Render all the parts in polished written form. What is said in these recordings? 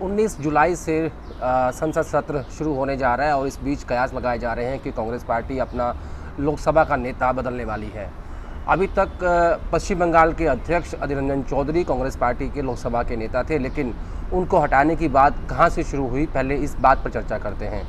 19 जुलाई से संसद सत्र शुरू होने जा रहा है और इस बीच कयास लगाए जा रहे हैं कि कांग्रेस पार्टी अपना लोकसभा का नेता बदलने वाली है। अभी तक पश्चिम बंगाल के अध्यक्ष अधीर रंजन चौधरी कांग्रेस पार्टी के लोकसभा के नेता थे, लेकिन उनको हटाने की बात कहां से शुरू हुई, पहले इस बात पर चर्चा करते हैं।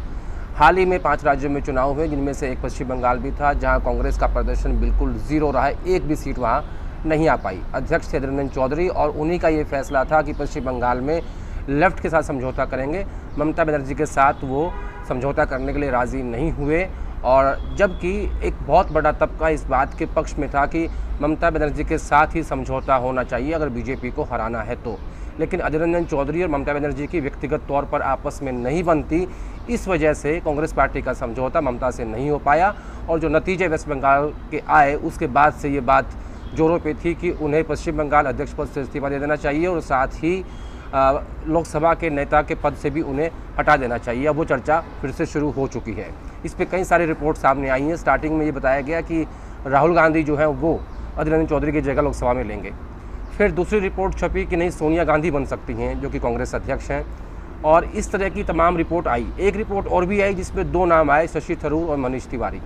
हाल ही में 5 राज्यों में चुनाव हुए, जिनमें से एक पश्चिम बंगाल भी था, जहां कांग्रेस का प्रदर्शन बिल्कुल ज़ीरो रहा है। एक भी सीट वहां नहीं आ पाई। अध्यक्ष थे अधीर रंजन चौधरी और उन्हीं का ये फैसला था कि पश्चिम बंगाल में लेफ्ट के साथ समझौता करेंगे। ममता बनर्जी के साथ वो समझौता करने के लिए राज़ी नहीं हुए, और जबकि एक बहुत बड़ा तबका इस बात के पक्ष में था कि ममता बनर्जी के साथ ही समझौता होना चाहिए अगर बीजेपी को हराना है तो। लेकिन अधीर रंजन चौधरी और ममता बनर्जी की व्यक्तिगत तौर पर आपस में नहीं बनती, इस वजह से कांग्रेस पार्टी का समझौता ममता से नहीं हो पाया। और जो नतीजे वेस्ट बंगाल के आए, उसके बाद से ये बात जोरों पे थी कि उन्हें पश्चिम बंगाल अध्यक्ष पद से इस्तीफा दे देना चाहिए और साथ ही लोकसभा के नेता के पद से भी उन्हें हटा देना चाहिए। अब वो चर्चा फिर से शुरू हो चुकी है। इस पर कई सारी रिपोर्ट सामने आई हैं। स्टार्टिंग में ये बताया गया कि राहुल गांधी जो है वो अधीर रंजन चौधरी की जगह लोकसभा में लेंगे। फिर दूसरी रिपोर्ट छपी कि नहीं, सोनिया गांधी बन सकती हैं, जो कि कांग्रेस अध्यक्ष हैं, और इस तरह की तमाम रिपोर्ट आई। एक रिपोर्ट और भी आई जिसमें 2 नाम आए, शशि थरूर और मनीष तिवारी।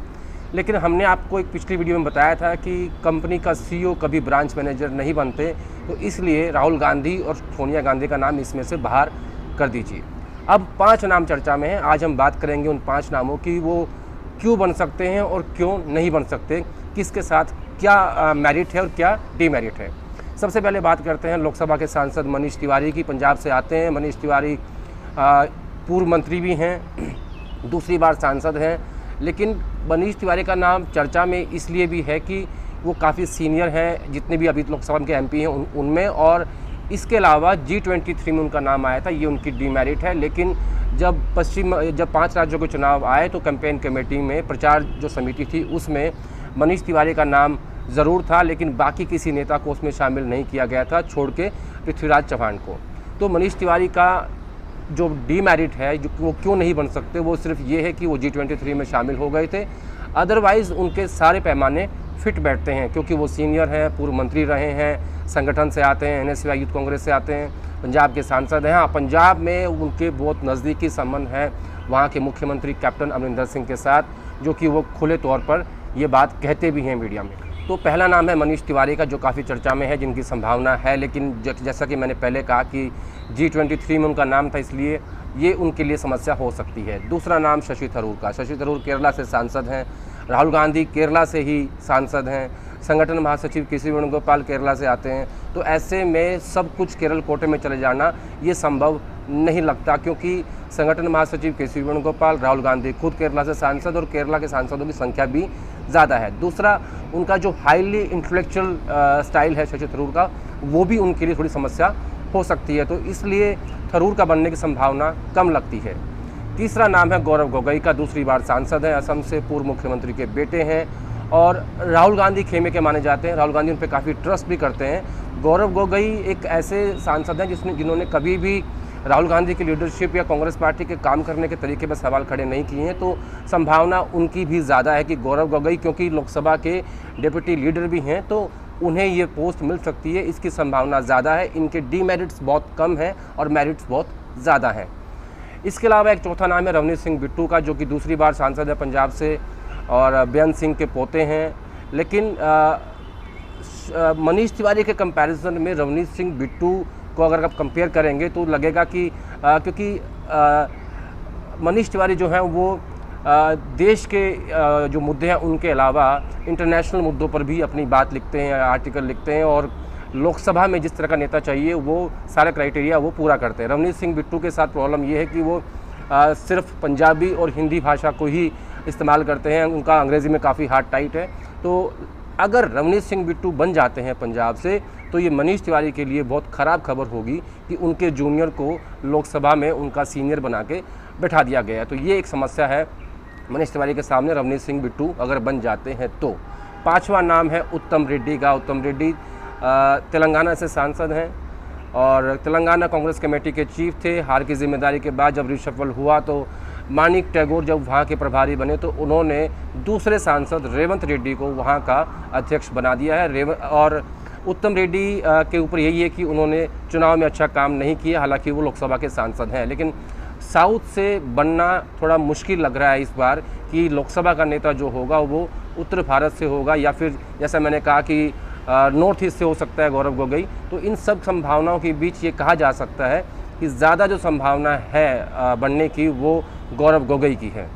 लेकिन हमने आपको एक पिछली वीडियो में बताया था कि कंपनी का सीईओ कभी ब्रांच मैनेजर नहीं बनते, तो इसलिए राहुल गांधी और सोनिया गांधी का नाम इसमें से बाहर कर दीजिए। अब 5 नाम चर्चा में हैं। आज हम बात करेंगे उन 5 नामों की, वो क्यों बन सकते हैं और क्यों नहीं बन सकते, किसके साथ क्या मेरिट है और क्या डीमेरिट है। सबसे पहले बात करते हैं लोकसभा के सांसद मनीष तिवारी की। पंजाब से आते हैं। मनीष तिवारी पूर्व मंत्री भी हैं, दूसरी बार सांसद हैं। लेकिन मनीष तिवारी का नाम चर्चा में इसलिए भी है कि वो काफ़ी सीनियर हैं, जितने भी अभी लोकसभा के एमपी हैं उनमें, और इसके अलावा G23 में उनका नाम आया था, ये उनकी डीमेरिट है। लेकिन जब 5 राज्यों के चुनाव आए तो कैंपेन कमेटी में प्रचार जो समिति थी उसमें मनीष तिवारी का नाम ज़रूर था, लेकिन बाकी किसी नेता को उसमें शामिल नहीं किया गया था, छोड़ के पृथ्वीराज चौहान को। तो मनीष तिवारी का जो डीमेरिट है, जो वो क्यों नहीं बन सकते, वो सिर्फ ये है कि वो G23 में शामिल हो गए थे। अदरवाइज़ उनके सारे पैमाने फिट बैठते हैं, क्योंकि वो सीनियर हैं, पूर्व मंत्री रहे हैं, संगठन से आते हैं, NSY यूथ कांग्रेस से आते हैं, पंजाब के सांसद हैं। हाँ, पंजाब में उनके बहुत नज़दीकी संबंध है वहाँ के मुख्यमंत्री कैप्टन अमरिंदर सिंह के साथ, जो कि वो खुले तौर पर ये बात कहते भी हैं मीडिया में। तो पहला नाम है मनीष तिवारी का, जो काफ़ी चर्चा में है, जिनकी संभावना है। लेकिन जैसा कि मैंने पहले कहा कि G23 में उनका नाम था, इसलिए ये उनके लिए समस्या हो सकती है। दूसरा नाम शशि थरूर का। शशि थरूर केरला से सांसद हैं, राहुल गांधी केरला से ही सांसद हैं, संगठन महासचिव केसी वेणुगोपाल केरला से आते हैं। तो ऐसे में सब कुछ केरल कोटे में चले जाना ये संभव नहीं लगता, क्योंकि संगठन महासचिव केसी वेणुगोपाल, राहुल गांधी खुद केरला से सांसद, और केरला के सांसदों की संख्या भी ज़्यादा है। दूसरा, उनका जो हाईली इंटेलेक्चुअल स्टाइल है शशि थरूर का, वो भी उनके लिए थोड़ी समस्या हो सकती है। तो इसलिए थरूर का बनने की संभावना कम लगती है। तीसरा नाम है गौरव गोगोई का। दूसरी बार सांसद हैं, असम से, पूर्व मुख्यमंत्री के बेटे हैं और राहुल गांधी खेमे के माने जाते हैं। राहुल गांधी उन पर काफ़ी ट्रस्ट भी करते हैं। गौरव गोगोई एक ऐसे सांसद हैं जिन्होंने कभी भी राहुल गांधी की लीडरशिप या कांग्रेस पार्टी के काम करने के तरीके पर सवाल खड़े नहीं किए हैं। तो संभावना उनकी भी ज़्यादा है कि गौरव गोगोई, क्योंकि लोकसभा के डिप्टी लीडर भी हैं, तो उन्हें ये पोस्ट मिल सकती है, इसकी संभावना ज़्यादा है। इनके डीमेरिट्स बहुत कम हैं और मेरिट्स बहुत ज़्यादा हैं। इसके अलावा एक चौथा नाम है रवनीत सिंह बिट्टू का, जो कि दूसरी बार सांसद है पंजाब से और बेअंत सिंह के पोते हैं। लेकिन मनीष तिवारी के कंपैरिजन में रवनीत सिंह बिट्टू को अगर आप कंपेयर करेंगे तो लगेगा कि क्योंकि मनीष तिवारी जो हैं वो देश के जो मुद्दे हैं उनके अलावा इंटरनेशनल मुद्दों पर भी अपनी बात लिखते हैं, आर्टिकल लिखते हैं, और लोकसभा में जिस तरह का नेता चाहिए वो सारे क्राइटेरिया वो पूरा करते हैं। रवनीत सिंह बिट्टू के साथ प्रॉब्लम ये है कि वो सिर्फ पंजाबी और हिंदी भाषा को ही इस्तेमाल करते हैं, उनका अंग्रेज़ी में काफ़ी हार्ड टाइट है। तो अगर रवनीत सिंह बिट्टू बन जाते हैं पंजाब से, तो ये मनीष तिवारी के लिए बहुत ख़राब खबर होगी कि उनके जूनियर को लोकसभा में उनका सीनियर बना के बैठा दिया गया। तो ये एक समस्या है मनीष तिवारी के सामने, रवनीत सिंह बिट्टू अगर बन जाते हैं तो। 5वां नाम है उत्तम रेड्डी का। उत्तम रेड्डी तेलंगाना से सांसद हैं और तेलंगाना कांग्रेस कमेटी के चीफ थे। हार की जिम्मेदारी के बाद जब रिशफल हुआ तो मानिक टैगोर जब वहाँ के प्रभारी बने तो उन्होंने दूसरे सांसद रेवंत रेड्डी को वहाँ का अध्यक्ष बना दिया है। और उत्तम रेड्डी के ऊपर यही है कि उन्होंने चुनाव में अच्छा काम नहीं किया, हालांकि वो लोकसभा के सांसद हैं, लेकिन साउथ से बनना थोड़ा मुश्किल लग रहा है इस बार कि लोकसभा का नेता जो होगा वो उत्तर भारत से होगा या फिर जैसा मैंने कहा कि नॉर्थ ईस्ट से हो सकता है गौरव गोगोई। तो इन सब संभावनाओं के बीच ये कहा जा सकता है कि ज़्यादा जो संभावना है बनने की वो गौरव गोगोई की है।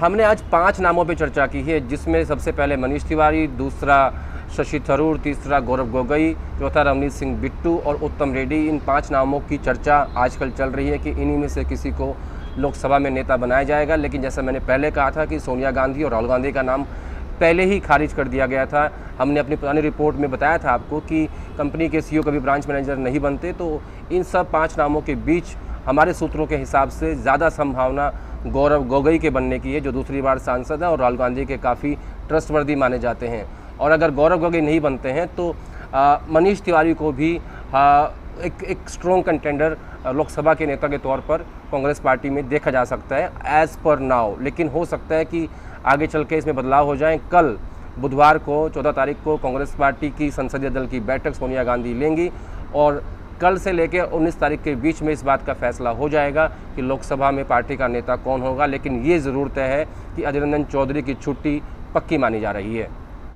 हमने आज 5 नामों पे चर्चा की है, जिसमें सबसे पहले मनीष तिवारी, दूसरा शशि थरूर, तीसरा गौरव गोगोई, चौथा रवनीत सिंह बिट्टू और उत्तम रेड्डी। इन 5 नामों की चर्चा आजकल चल रही है कि इन्हीं में से किसी को लोकसभा में नेता बनाया जाएगा। लेकिन जैसा मैंने पहले कहा था कि सोनिया गांधी और राहुल गांधी का नाम पहले ही खारिज कर दिया गया था। हमने अपनी पुरानी रिपोर्ट में बताया था आपको कि कंपनी के सीईओ कभी ब्रांच मैनेजर नहीं बनते। तो इन सब 5 नामों के बीच हमारे सूत्रों के हिसाब से ज़्यादा संभावना गौरव गोगोई के बनने की है, जो दूसरी बार सांसद है और राहुल गांधी के काफ़ी ट्रस्टवर्दी माने जाते हैं। और अगर गौरव गोगोई नहीं बनते हैं तो मनीष तिवारी को भी एक स्ट्रॉन्ग कंटेंडर लोकसभा के नेता के तौर पर कांग्रेस पार्टी में देखा जा सकता है एज़ पर नाउ। लेकिन हो सकता है कि आगे चल के इसमें बदलाव हो जाए। कल बुधवार को 14 तारीख को कांग्रेस पार्टी की संसदीय दल की बैठक सोनिया गांधी लेंगी और कल से लेकर 19 तारीख के बीच में इस बात का फैसला हो जाएगा कि लोकसभा में पार्टी का नेता कौन होगा। लेकिन ये ज़रूर तय है कि अधीर रंजन चौधरी की छुट्टी पक्की मानी जा रही है।